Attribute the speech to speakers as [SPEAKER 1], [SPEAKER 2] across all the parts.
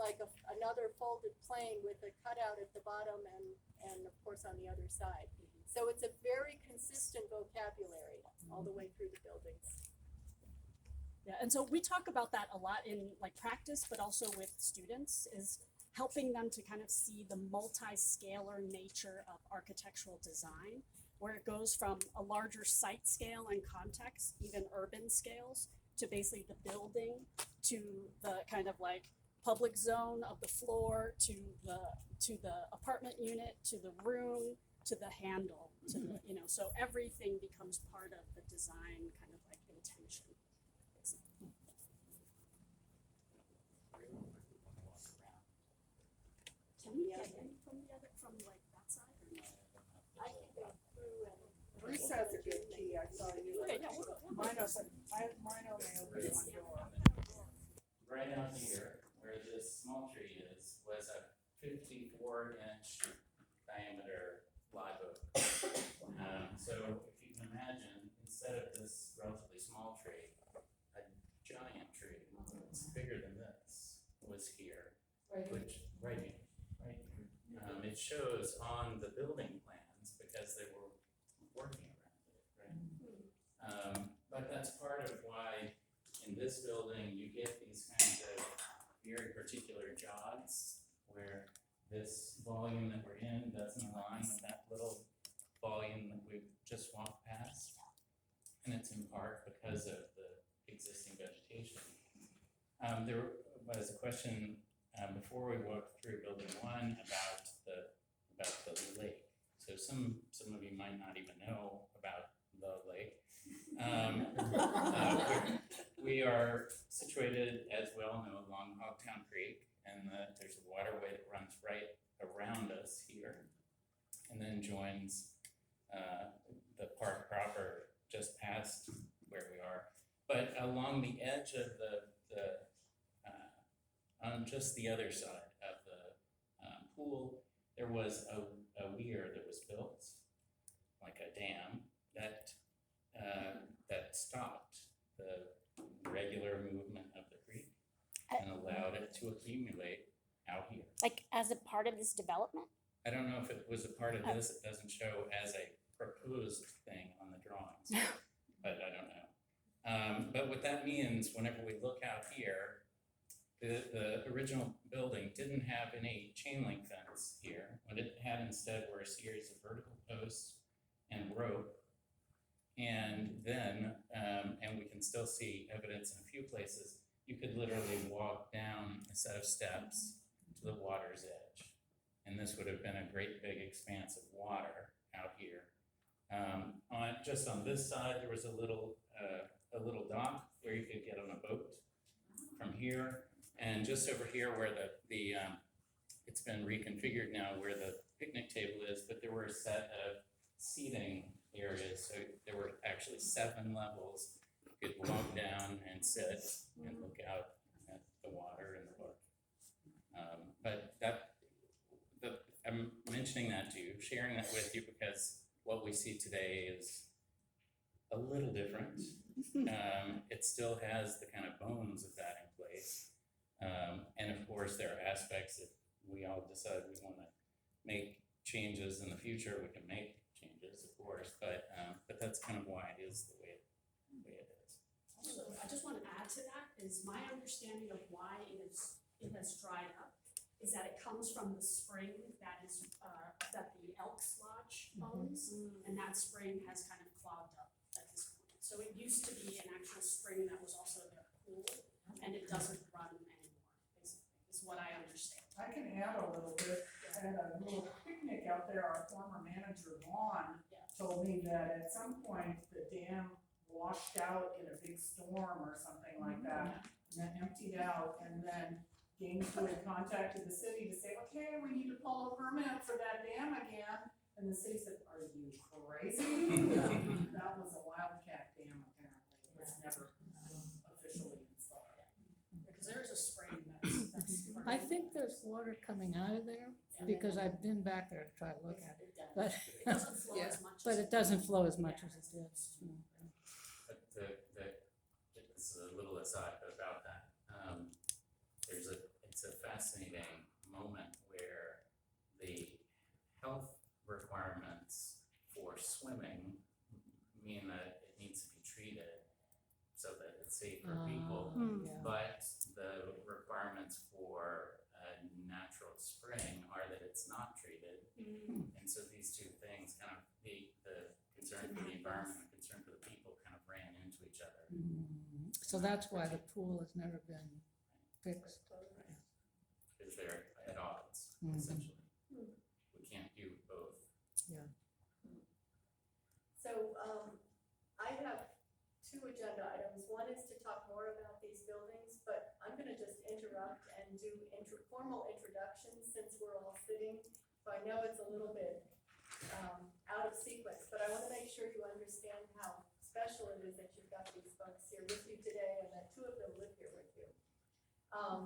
[SPEAKER 1] like another folded plane with a cutout at the bottom and of course on the other side. So it's a very consistent vocabulary all the way through the buildings.
[SPEAKER 2] Yeah, and so we talk about that a lot in like practice, but also with students, is helping them to kind of see the multi-scalar nature of architectural design, where it goes from a larger site scale and context, even urban scales, to basically the building, to the kind of like public zone of the floor, to the apartment unit, to the room, to the handle, to the, you know, so everything becomes part of the design kind of like intention. Can we get in from the other, from like that side or no?
[SPEAKER 1] I can go through and.
[SPEAKER 3] Bruce has a good key, I saw you.
[SPEAKER 2] Okay, yeah, we'll go.
[SPEAKER 3] Mine only opens one door.
[SPEAKER 4] Right out here, where this small tree is, was a 54-inch diameter live oak. So if you can imagine, instead of this relatively small tree, a giant tree, it's bigger than this, was here, which, right here. It shows on the building plans because they were working around it, right? But that's part of why in this building you get these kinds of very particular jogs where this volume that we're in doesn't align with that little volume that we've just walked past. And it's in part because of the existing vegetation. There was a question before we walked through building 1 about the lake. So some of you might not even know about the lake. We are situated, as we all know, along Hogtown Creek, and there's a waterway that runs right around us here, and then joins the park proper just past where we are. But along the edge of on just the other side of the pool, there was a weir that was built, like a dam, that stopped the regular movement of the creek and allowed it to accumulate out here.
[SPEAKER 5] Like as a part of this development?
[SPEAKER 4] I don't know if it was a part of this. It doesn't show as a proposed thing on the drawings, but I don't know. But what that means, whenever we look out here, the original building didn't have any chain link fence here. What it had instead were a series of vertical posts and rope. And then, and we can still see evidence in a few places, you could literally walk down a set of steps to the water's edge. And this would have been a great big expanse of water out here. Just on this side, there was a little dock where you could get on a boat from here. And just over here where the it's been reconfigured now where the picnic table is, but there were a set of seating areas. So there were actually 7 levels. You could walk down and sit and look out at the water and the park. But I'm mentioning that to you, sharing that with you because what we see today is a little different. It still has the kind of bones of that in place. And of course, there are aspects that we all decide we want to make changes in the future. We can make changes, of course, but that's kind of why it is the way it is.
[SPEAKER 2] Also, I just want to add to that is my understanding of why it has dried up is that it comes from the spring that is that the Elks Lodge owns, and that spring has kind of clogged up at this point. So it used to be an actual spring that was also their pool, and it doesn't run anymore, basically, is what I understand.
[SPEAKER 3] I can add a little bit. I had a little picnic out there. Our former manager, Vaughn, told me that at some point the dam washed out in a big storm or something like that, and then emptied out, and then Gaineswood contacted the city to say, okay, we need to pull a permit for that dam again. And the city said, are you crazy? That was a wildcat dam, apparently. It was never officially installed.
[SPEAKER 2] Because there is a spring that's
[SPEAKER 6] I think there's water coming out of there because I've been back there to try to look at it. But
[SPEAKER 2] it doesn't flow as much.
[SPEAKER 6] but it doesn't flow as much as it did.
[SPEAKER 4] But it's a little aside about that. It's a fascinating safe for people.
[SPEAKER 6] Yeah.
[SPEAKER 4] But the requirements for a natural spring are that it's not treated. And so these two things kind of, the concern for the environment and concern for the people kind of ran into each other.
[SPEAKER 6] So that's why the pool has never been fixed.
[SPEAKER 4] Because they're at odds,
[SPEAKER 6] Mhm.
[SPEAKER 4] essentially. We can't do both.
[SPEAKER 1] So, I have two agenda items. One is to talk more about these buildings, but I'm gonna just interrupt and do formal introductions since we're all sitting. So I know it's a little bit, out of sequence, but I wanna make sure you understand how special it is that you've got these folks here with you today and that two of them live here with you.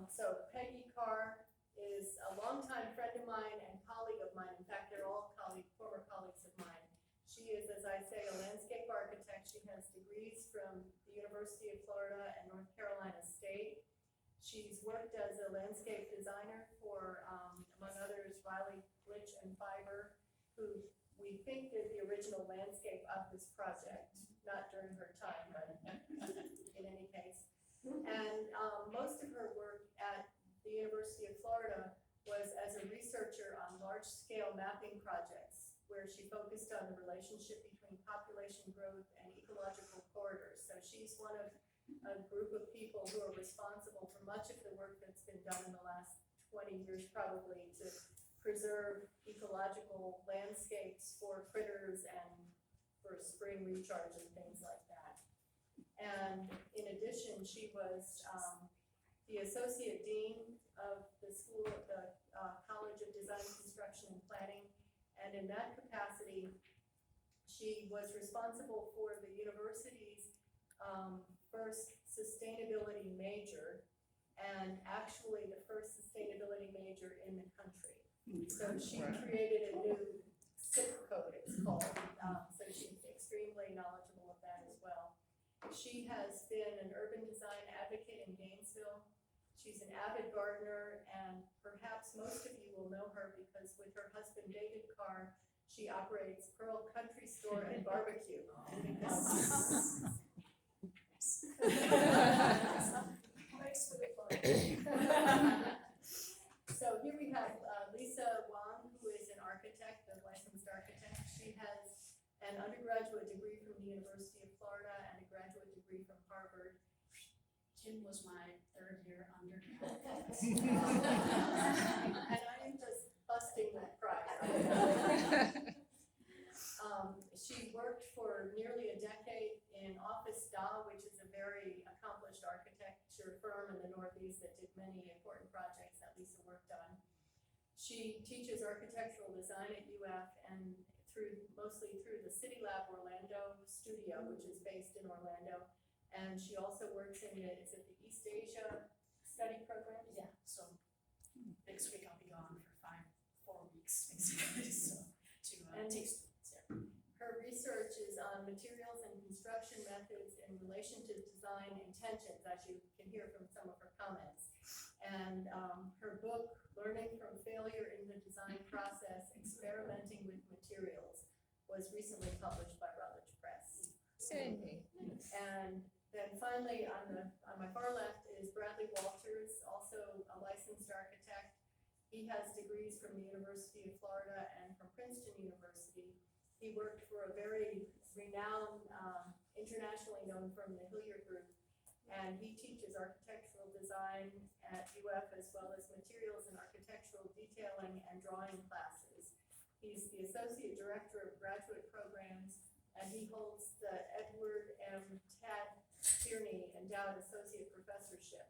[SPEAKER 1] So Peggy Carr is a longtime friend of mine and colleague of mine. In fact, they're all former colleagues of mine. She is, as I say, a landscape architect. She has degrees from the University of Florida and North Carolina State. She's worked as a landscape designer for, among others, Riley, Glitch, and Fiber, who we think did the original landscape of this project, not during her time, but in any case. And most of her work at the University of Florida was as a researcher on large-scale mapping projects, where she focused on the relationship between population growth and ecological corridors. So she's one of a group of people who are responsible for much of the work that's been done in the last 20 years probably to preserve ecological landscapes for critters and for spring recharge and things like that. And in addition, she was the Associate Dean of the school at the College of Design, Construction, and Planning. And in that capacity, she was responsible for the university's first sustainability major, and actually the first sustainability major in the country. So she created a new SIP code, it's called, so she's extremely knowledgeable of that as well. She has been an urban design advocate in Gainesville. She's an avid gardener, and perhaps most of you will know her because with her husband David Carr, she operates Pearl Country Store and Barbecue. So here we have Lisa Huang, who is an architect, a licensed architect. She has an undergraduate degree from the University of Florida and a graduate degree from Harvard.
[SPEAKER 2] Kim was my third year undergrad.
[SPEAKER 1] And I am just busting that pride. She worked for nearly a decade in Office Da, which is a very accomplished architecture firm in the Northeast that did many important projects that Lisa worked on. She teaches architectural design at UF and mostly through the City Lab Orlando studio, which is based in Orlando. And she also works in the East Asia study program?
[SPEAKER 2] Yeah, so next week I'll be gone for 4 weeks, basically, so to take students, yeah.
[SPEAKER 1] Her research is on materials and construction methods in relation to design intentions, as you can hear from some of her comments. And her book, Learning from Failure in the Design Process, Experimenting with Materials, was recently published by Routledge Press. And then finally, on my far left is Bradley Walters, also a licensed architect. He has degrees from the University of Florida and from Princeton University. He worked for a very renowned, internationally known firm, the Hilliard Group, and he teaches architectural design at UF as well as materials and architectural detailing and drawing classes. He's the Associate Director of Graduate Programs, and he holds the Edward M. Tierney Endowed Associate Professorship.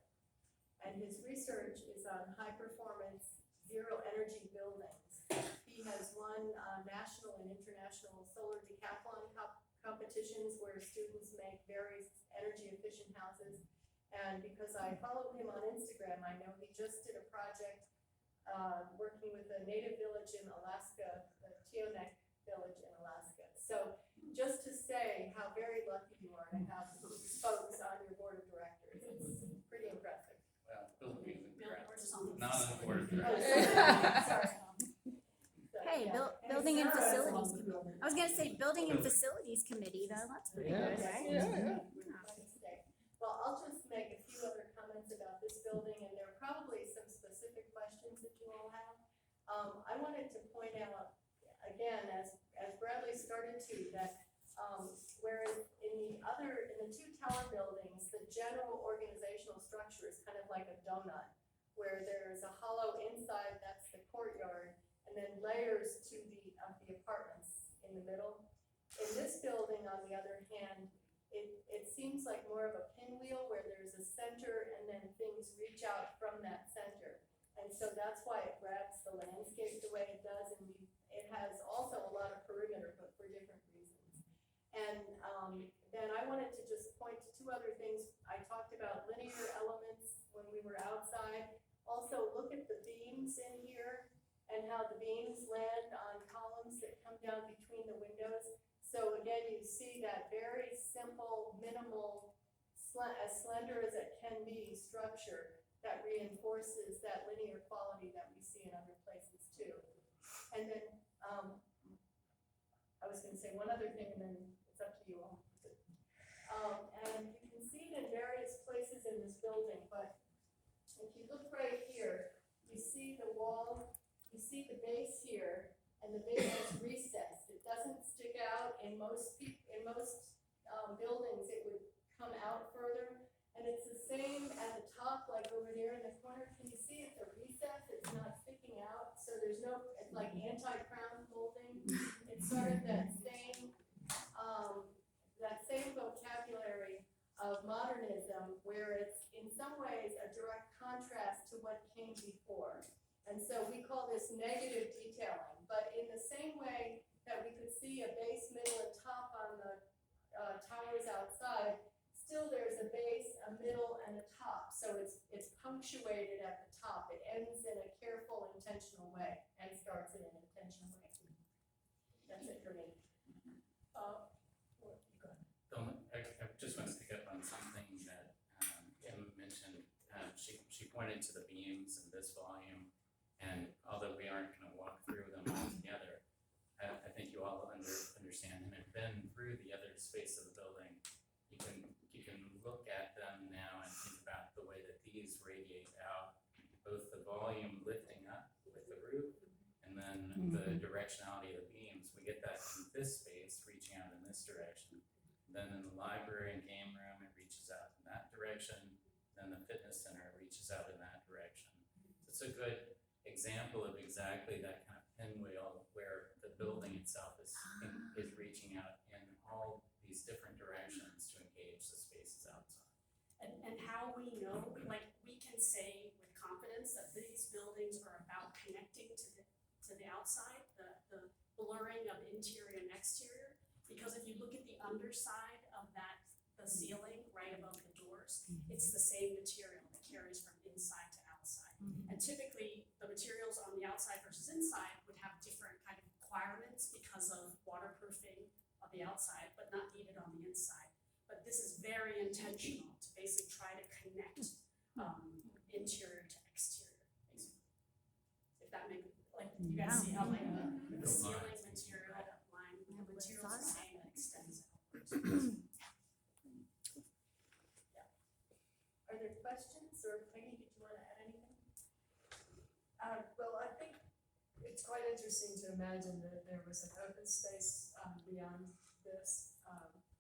[SPEAKER 1] And his research is on high-performance, zero-energy buildings. He has won national and international solar decathlon competitions where students make very energy-efficient houses. And because I follow him on Instagram, I know he just did a project working with a native village in Alaska, the Teonek village in Alaska. So just to say how very lucky you are to have these folks on your board of directors, it's pretty impressive.
[SPEAKER 4] Well, building is
[SPEAKER 2] We're
[SPEAKER 4] incredible.
[SPEAKER 2] just on the-
[SPEAKER 4] Not on the board of
[SPEAKER 1] Oh,
[SPEAKER 4] directors.
[SPEAKER 1] sorry. So,
[SPEAKER 5] Hey,
[SPEAKER 1] yeah.
[SPEAKER 5] building and
[SPEAKER 3] Sarah is
[SPEAKER 5] facilities.
[SPEAKER 3] on the building.
[SPEAKER 5] I was gonna say building and facilities committee though, that's pretty
[SPEAKER 6] Yeah.
[SPEAKER 5] good, right?
[SPEAKER 6] Yeah.
[SPEAKER 1] Well, I'll I wanted to point out, again, as Bradley started to, that, whereas in the two tower buildings, the general organizational structure is kind of like a donut, where there's a hollow inside, that's the courtyard, and then layers to the apartments in the middle. In this building, on the other hand, it seems like more of a pinwheel where there's a center and then things reach out from that center. And so that's why it grabs the landscape the way it does, and it has also a lot of perimeter, but for different reasons. And then I wanted to just point to two other things. I talked about linear elements when we were outside. Also, look at the beams in here and how the beams land on columns that come down between the windows. So again, you see that very simple, minimal, as slender as it can be structure that reinforces that linear quality that we see in other places too. And then, I was gonna say one other thing, and then it's up to you all. And you can see it in various places in this building, but if you look right here, you see the wall, you see the base here, and the base is recessed. It doesn't stick out. In most buildings, it would come out further. And it's the same at the top, like over there in the corner. Can you see it's a recess? It's not sticking out. So there's no, it's like anti-crown molding. It's sort of that same vocabulary of modernism, where it's in some ways a direct contrast to what came before. And so we call this negative detailing. But in the same way that we could see a base, middle, and top on the towers outside, still there's a base, a middle, and a top. So it's punctuated at the top. It ends in a careful, intentional way, and starts in an intentional way. That's it for me.
[SPEAKER 4] I just want to pick up on something that Kim mentioned. She pointed to the beams in this volume, and although we aren't going to walk through them all together, I think you all understand and have been through the other space of the building. You can look at them now and think about the way that these radiate out, both the volume lifting up with the roof, and then the directionality of the beams. We get that in this space, reaching out in this direction. Then in the library and game room, it reaches out in that direction. Then the fitness center reaches out in that direction. It's a good example of exactly that kind of pinwheel where the building itself is reaching out in all these different directions to engage the spaces outside.
[SPEAKER 2] And how we know, like, we can say with confidence that these buildings are about connecting to the outside, the blurring of interior and exterior. Because if you look at the underside of the ceiling right above the doors, it's the same material that carries from inside to outside. And typically, the materials on the outside versus inside would have different kind of requirements because of waterproofing of the outside, but not needed on the inside. But this is very intentional to basically try to connect interior to exterior, basically. If that makes, like, you guys see how, like, the ceiling material, that line, the material's the same, that extends outwards.
[SPEAKER 1] Are there questions, or Peggy, did you want to add anything?
[SPEAKER 7] Well, I think it's quite interesting to imagine that there was an open space beyond this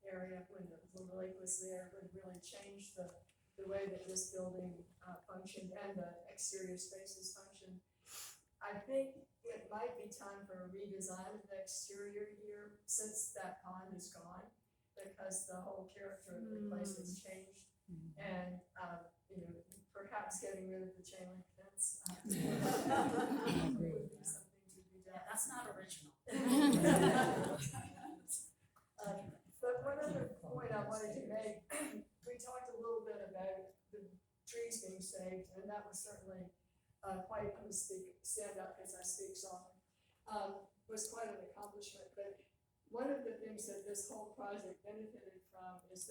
[SPEAKER 7] area when the lake was there. It would really change the way that this building functioned and the exterior spaces functioned. I think it might be time for a redesign of the exterior here since that pond is gone, because the whole character of the place has changed. And perhaps getting rid of the chain link fence would be something to be done.
[SPEAKER 2] Yeah, that's not original.
[SPEAKER 7] But one other point I wanted to make, we talked a little bit about the trees being saved, and that was certainly quite, I'm going to stand up because I speak softly, was quite an accomplishment. But one of the things that this whole project benefited from is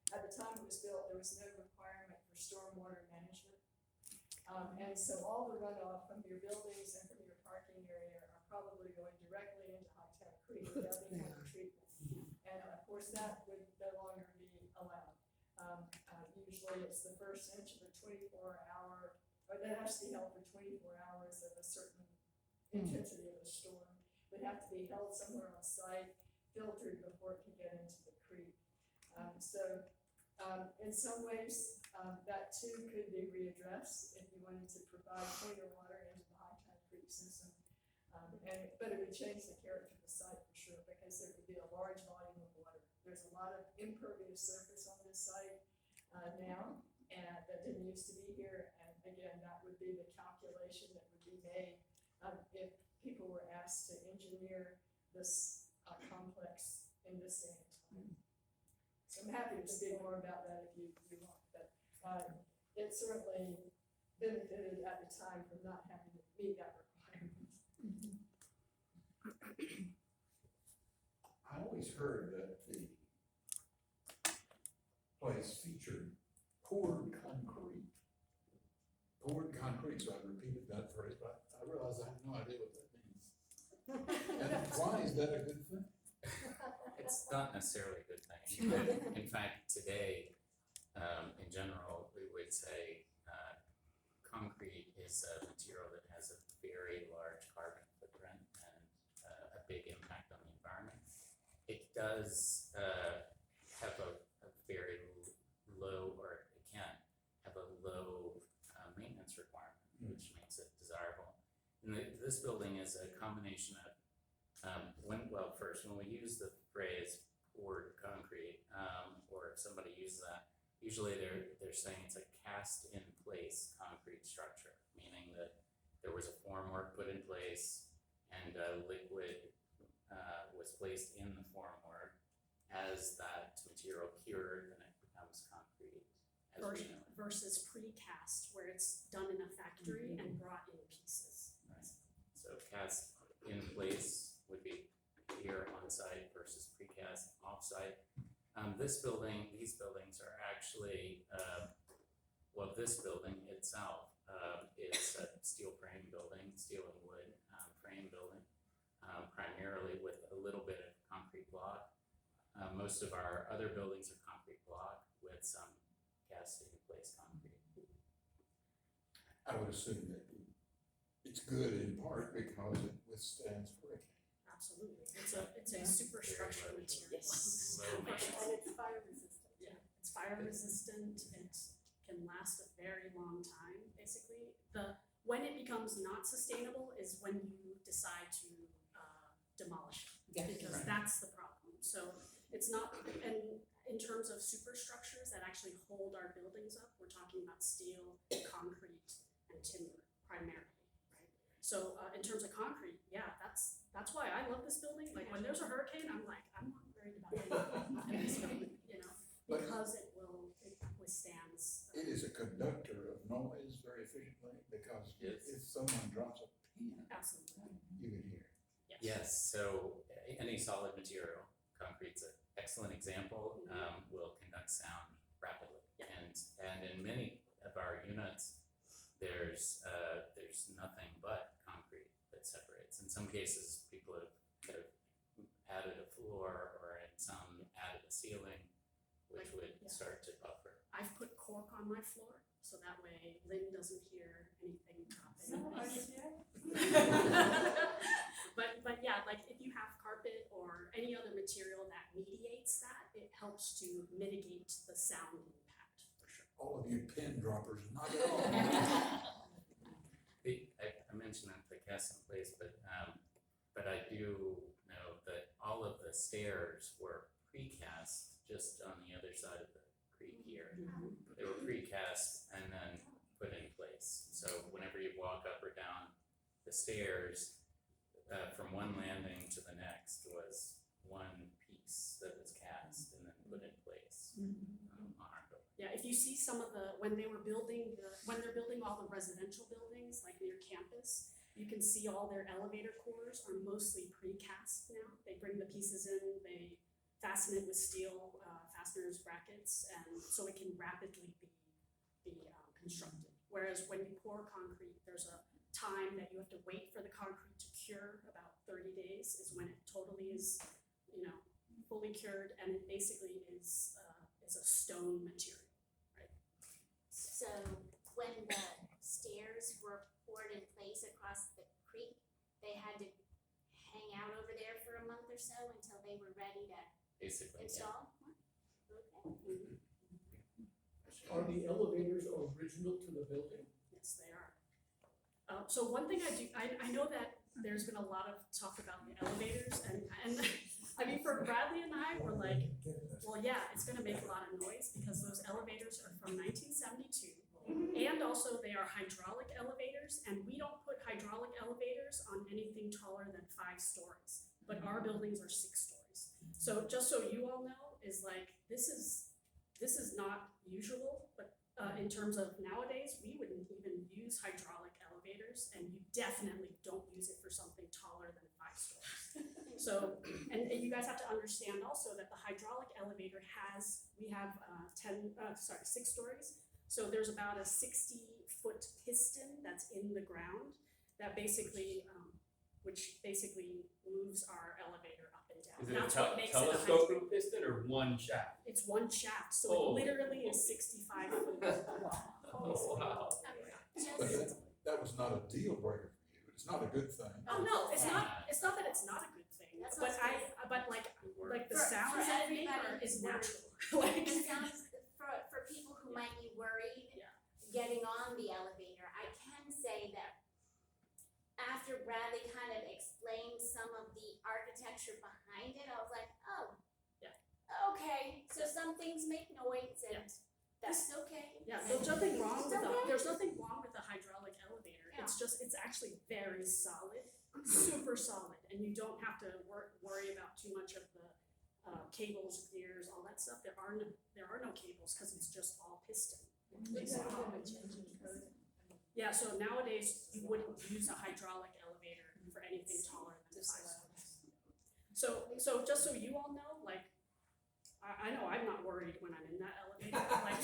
[SPEAKER 7] at the time it was built, there was no requirement for stormwater management. And so all the runoff from your buildings and from your parking area are probably going directly into Hightown Creek without any water treatment. And of course, that would no longer be allowed. Usually it's the first inch of a 24-hour, or that has to be held for 24 hours of a certain intensity of a storm, would have to be held somewhere on site, filtered before it can get into the creek. In some ways, that too could be readdressed if you wanted to provide cleaner water into the High Tide Creek system. But it would change the character of the site for sure, because there would be a large volume of water. There's a lot of impervious surface on this site now, and that didn't used to be here. And again, that would be the calculation that would be made if people were asked to engineer this complex in this day and time. So I'm happy to speak more about that if you want, but it certainly benefited at the time from not having to meet that requirement.
[SPEAKER 8] I always heard that the place featured poured concrete. Poured concrete, so I repeated that phrase, but I realized I have no idea what that means. And why is that a good thing?
[SPEAKER 4] It's not necessarily a good thing. In fact, today, in general, we would say concrete is a material that has a very large carbon footprint and a big impact on the environment. It does have a very low, or it can have a low maintenance requirement, which makes it desirable. And this building is a combination of when we use the phrase poured concrete, or if somebody uses that, usually they're saying it's a cast in place concrete structure, meaning that there was a formwork put in place and liquid was placed in the formwork. As that material cured, then it becomes concrete as we know it.
[SPEAKER 2] Versus precast, where it's done in a factory and brought in pieces.
[SPEAKER 4] Right. So cast in place would be here on site versus precast off site. These buildings are actually, this building itself is a steel frame building, steel and wood frame building, primarily with a little bit of concrete block. Most of our other buildings are concrete block with some cast in place concrete.
[SPEAKER 8] I would assume that it's good in part because it withstands hurricane.
[SPEAKER 2] Absolutely, it's a superstructure material.
[SPEAKER 5] Yes.
[SPEAKER 4] Low
[SPEAKER 1] And
[SPEAKER 4] maintenance.
[SPEAKER 1] it's fire resistant.
[SPEAKER 2] Yeah, it's fire resistant, it can last a very long time, basically. When it becomes not sustainable is when you decide to demolish it, because that's the problem. So it's not, and in terms of superstructures that actually hold our buildings up, we're talking about steel, concrete, and timber primarily, right? So in terms of concrete, yeah, that's why I love this building. Like when there's a hurricane, I'm like, I'm not worried about anything in this building, because it withstands.
[SPEAKER 8] It is a conductor of noise very efficiently because
[SPEAKER 4] Yes.
[SPEAKER 8] if someone drops a pin,
[SPEAKER 2] Absolutely.
[SPEAKER 8] you can hear.
[SPEAKER 4] Yes, so any solid material, concrete's an excellent example, will conduct sound rapidly.
[SPEAKER 2] Yeah.
[SPEAKER 4] And in many of our units, there's nothing but concrete that separates. In some cases, people have added a floor, or in some added a ceiling, which would start to buffer.
[SPEAKER 2] I've put cork on my floor, so that way Lynn doesn't hear anything dropping. But yeah, like if you have carpet or any other material that mediates that, it helps to mitigate the sound impact, for sure.
[SPEAKER 8] All of you pin droppers, not at all.
[SPEAKER 4] I mentioned that the cast in place, but I do know that all of the stairs were precast just on the other side of the creek here. They were precast and then put in place. So whenever you walk up or down the stairs, from one landing to the next was one piece that was cast and then put in place on our building.
[SPEAKER 2] Yeah, if you see some of when they're building all the residential buildings, like near campus, you can see all their elevator cores are mostly precast now. They bring the pieces in, they fasten it with steel fasteners, brackets, and so it can rapidly be constructed. Whereas when you pour concrete, there's a time that you have to wait for the concrete to cure. About 30 days is when it totally is, fully cured, and it basically is a stone material.
[SPEAKER 5] So when the stairs were poured in place across the creek, they so until they were ready to
[SPEAKER 4] basically, yeah.
[SPEAKER 5] install? Okay.
[SPEAKER 9] Are the elevators original to the building?
[SPEAKER 2] Yes, they are. So one thing I know that there's been a lot of talk about the elevators and I mean, for Bradley and I, we're like, well, yeah, it's gonna make a lot of noise because those elevators are from 1972. And also they are hydraulic elevators, and we don't put hydraulic elevators on anything taller than 5 stories. But our buildings are 6 stories. So just so you all know, is like, this is not usual, but in terms of nowadays, we wouldn't even use hydraulic elevators, and you definitely don't use it for something taller than 5 stories. So, and you guys have to understand also that the hydraulic elevator we have 6 stories. So there's about a 60-foot piston that's in the ground that basically, which basically moves our elevator up and down.
[SPEAKER 10] Is it
[SPEAKER 2] That's
[SPEAKER 10] a
[SPEAKER 2] what makes it a
[SPEAKER 10] telescoping piston or one shaft?
[SPEAKER 2] It's one shaft, so
[SPEAKER 10] Oh.
[SPEAKER 2] it literally is 65 feet long.
[SPEAKER 10] Oh, wow.
[SPEAKER 8] But that was not a deal breaker for you, it's not a good thing.
[SPEAKER 2] Oh, no, it's not that it's not a good thing,
[SPEAKER 5] That's
[SPEAKER 2] but
[SPEAKER 5] not
[SPEAKER 2] like the
[SPEAKER 5] For-
[SPEAKER 2] sounds
[SPEAKER 5] for
[SPEAKER 2] that they make
[SPEAKER 5] everybody
[SPEAKER 2] is
[SPEAKER 5] who's
[SPEAKER 2] natural. Like,
[SPEAKER 5] It sounds, for people who might be worried
[SPEAKER 2] Yeah.
[SPEAKER 5] getting on the elevator, I can say that after Bradley kind of explained some of the architecture behind it, I was like, oh.
[SPEAKER 2] Yeah.
[SPEAKER 5] Okay, so some things make noise and that's okay.
[SPEAKER 2] yeah, there's nothing wrong with
[SPEAKER 5] okay.
[SPEAKER 2] there's nothing wrong with the hydraulic elevator.
[SPEAKER 5] Yeah.
[SPEAKER 2] It's actually very solid, super solid, and you don't have to worry about too much of the cables, gears, all that stuff. There are no cables because it's just all piston. Yeah, so nowadays you wouldn't use a hydraulic elevator for anything taller than 5 stories. So just so you all know, like, I know I'm not worried when I'm in that elevator. Like,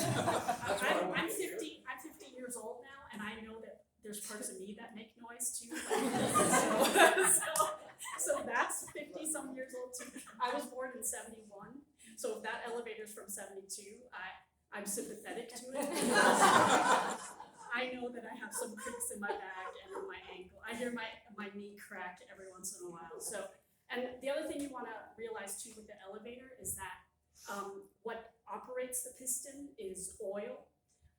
[SPEAKER 2] I'm 50 years old now, and I know that there's parts of me that make noise too. Like, so that's 50 some years old too. I was born in 71, so if that elevator's from 72, I'm sympathetic to it. I know that I have some creaks in my back and in my ankle. I hear my knee crack every once in a while. So, and the other thing you want to realize too with the elevator is that what operates the piston is oil.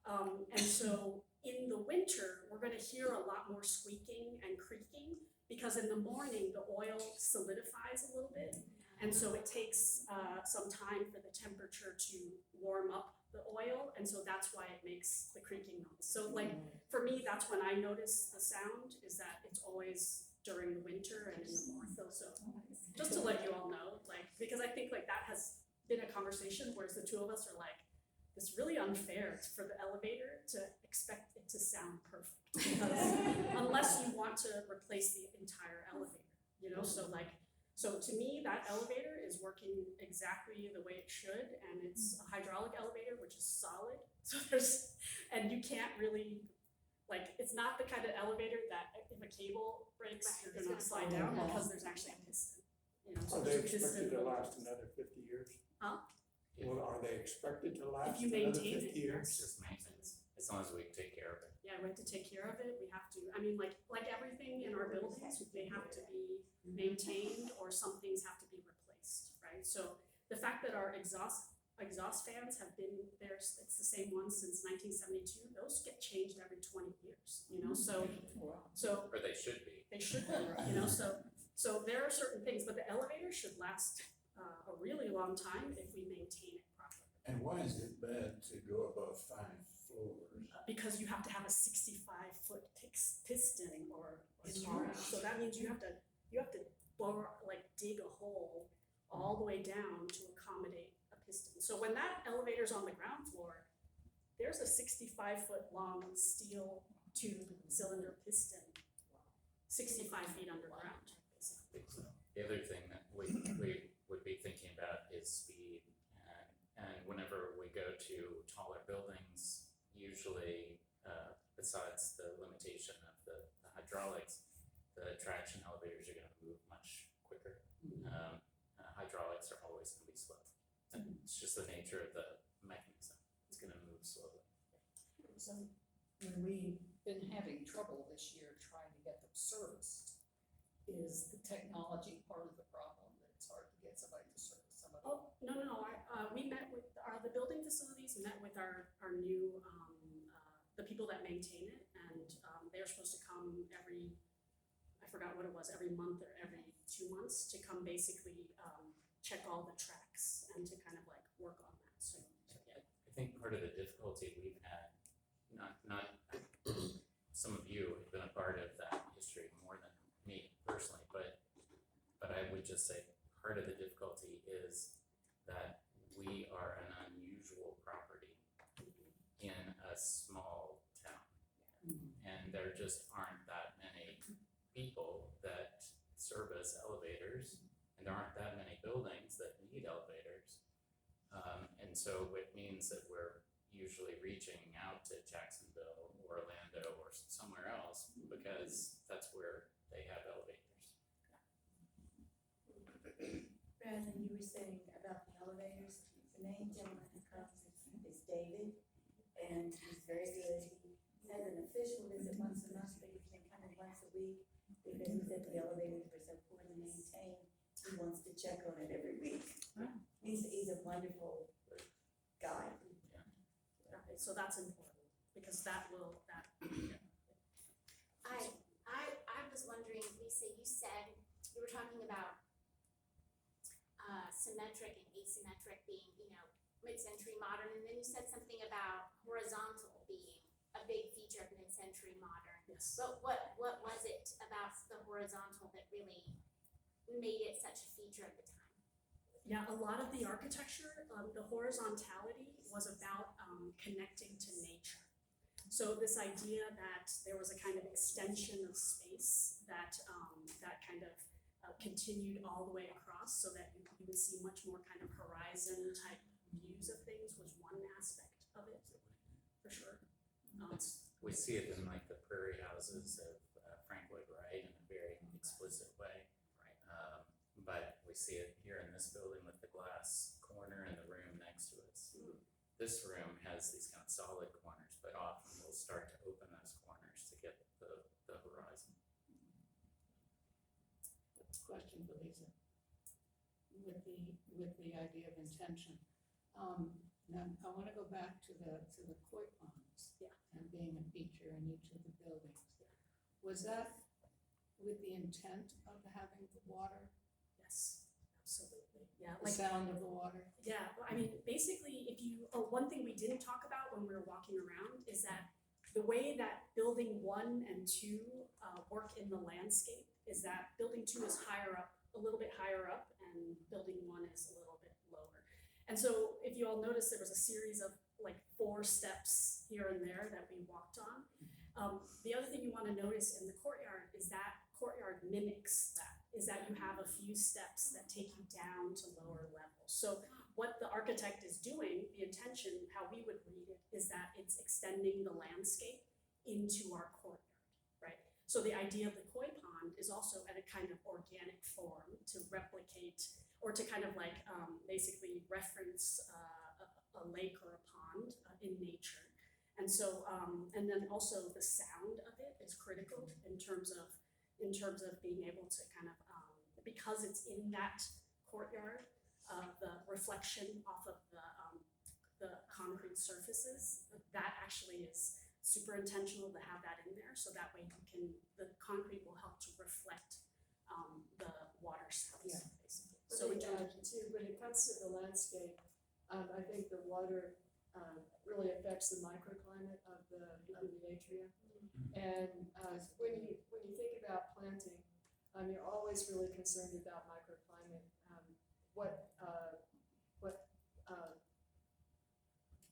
[SPEAKER 2] And so in the winter, we're going to hear a lot more squeaking and creaking because in the morning, the oil solidifies a little bit. And so it takes some time for the temperature to warm up the oil, and so that's why it makes the creaking noise. So like, for me, that's when I notice the sound, is that it's always during the winter and in the morning. So just to let you all know, like, because I think like that has been a conversation, whereas the two of us are like, it's really unfair for the elevator to expect it to sound perfect. Because unless you want to replace the entire elevator, you know, so to me, that elevator is working exactly the way it should, and it's a hydraulic elevator, which is solid. So and you can't really, like, it's not the kind of elevator that if a cable breaks, you're gonna slide down because there's actually a piston. You know, so
[SPEAKER 9] Are they
[SPEAKER 2] there's a piston.
[SPEAKER 9] expected to last another 50 years?
[SPEAKER 2] Huh?
[SPEAKER 9] Well, are they expected to last
[SPEAKER 2] you
[SPEAKER 9] another
[SPEAKER 2] maintain
[SPEAKER 9] 50
[SPEAKER 2] it,
[SPEAKER 9] years?
[SPEAKER 4] It's just maintenance, as long as we take care of it.
[SPEAKER 2] Yeah, we have to take care of it. We have to, I mean, like everything in our buildings, they have to be maintained or some things have to be replaced, right? So the fact that our exhaust fans have been there, it's the same ones since 1972, those get changed every 20 years, you know, so
[SPEAKER 4] Or they should be.
[SPEAKER 2] they should be, you know, so there are certain things, but the elevator should last a really long time if we maintain it properly.
[SPEAKER 8] And why is it bad to go above 5 floors?
[SPEAKER 2] Because you have to have a 65-foot piston or more. So that means you have to dig a hole all the way down to accommodate a piston. So when that elevator's on the ground floor, there's a 65-foot long steel tube cylinder piston, 65 feet underground.
[SPEAKER 4] The other thing that we would be thinking about is speed, and whenever we go to taller buildings, usually, besides the limitation of the hydraulics, the traction elevators are gonna move much quicker. Hydraulics are always gonna be slow. And it's just the nature of the mechanism, it's gonna move slowly.
[SPEAKER 6] So when we've been having trouble this year trying to get them serviced, is the technology part of the problem that it's
[SPEAKER 2] Oh, no, we met with, the building facilities met with our new, the people that maintain it, and, they're supposed to come I forgot what it was, every month or every 2 months to come basically, check all the tracks and to kind of like work on that, so yeah.
[SPEAKER 4] I think part of the difficulty we've had, not some of you have been a part of that history more than me personally, but I would just say part of the difficulty is that we are an unusual property in a small town. And there just aren't that many people that service elevators, and there aren't that many buildings that need elevators. And so it means that we're usually reaching out to Jacksonville, or Orlando, or somewhere else, because that's where they have elevators.
[SPEAKER 11] Brandon, you were saying about the elevators, the main gentleman who comes is David, and he's very good. He has an official visit once a month, but he can come in once a week, because he said the elevators are so poorly maintained, he wants to check on it every week. He's a wonderful guy.
[SPEAKER 2] Okay, so that's important, because that will,
[SPEAKER 5] I was wondering, Lisa, you said, you were talking about symmetric and asymmetric being, mid-century modern, and then you said something about horizontal being a big feature of mid-century modern.
[SPEAKER 2] yes.
[SPEAKER 5] But what was it about the horizontal that really made it such a feature of the time?
[SPEAKER 2] Yeah, a lot of the architecture, the horizontality was about connecting to nature. So this idea that there was a kind of extension of space that kind of continued all the way across, so that you would see much more kind of horizon type views of things, was one aspect of it, for sure.
[SPEAKER 4] We see it in like the prairie houses of Frank Lloyd Wright in a very explicit way. But we see it here in this building with the glass corner and the room next to us. This room has these kind of solid corners, but often we'll start to open those corners to get the horizon.
[SPEAKER 6] Question for Lisa. With the idea of intention. Now I wanna go back to the koi ponds.
[SPEAKER 2] Yeah.
[SPEAKER 6] And being a feature in each of the buildings. Was that with the intent of having the water,
[SPEAKER 2] Yes, absolutely, yeah.
[SPEAKER 6] the sound of the water?
[SPEAKER 2] Yeah, well, I mean, basically, one thing we didn't talk about when we were walking around is that the way that building 1 and 2 work in the landscape is that building 2 is a little bit higher up, and building 1 is a little bit lower. And so if you all notice, there was a series of like 4 steps here and there that we walked on. The other thing you want to notice in the courtyard is that courtyard mimics that, is that you have a few steps that take you down to lower levels. So what the architect is doing, the intention, how we would read it, is that it's extending the landscape into our courtyard, right? So the idea of the koi pond is also at a kind of organic form to replicate, or to kind of like basically reference a lake or a pond in nature. And so, and then also the sound of it is critical in terms of being able to kind of, because it's in that courtyard, the reflection off of the concrete surfaces, that actually is super intentional to have that in there, so that way the concrete will help to reflect the water sounds, basically. So we do
[SPEAKER 7] too, when it comes to the landscape, I think the water really affects the microclimate of the atria. And when you think about planting, you're always really concerned about microclimate.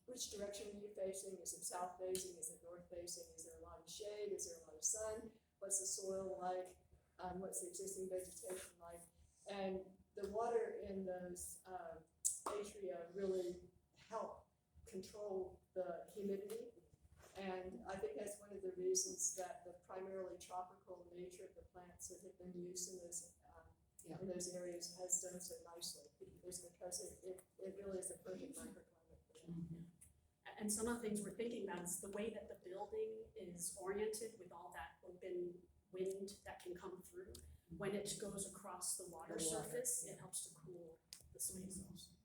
[SPEAKER 7] Which direction are you facing? Is it south facing? Is it north facing? Is there a lot of shade? Is there a lot of sun? What's the soil like? What's the existing vegetation like? And the water in those atria really help control the humidity. And I think that's one of the reasons that the primarily tropical nature of the plants that have been used in those areas has done so nicely, is because it really is a perfect microclimate for them.
[SPEAKER 2] And some of the things we're thinking about is the way that the building is oriented with all that open wind that can come through. When it goes across the water surface, it helps to cool the
[SPEAKER 3] sweet sauce.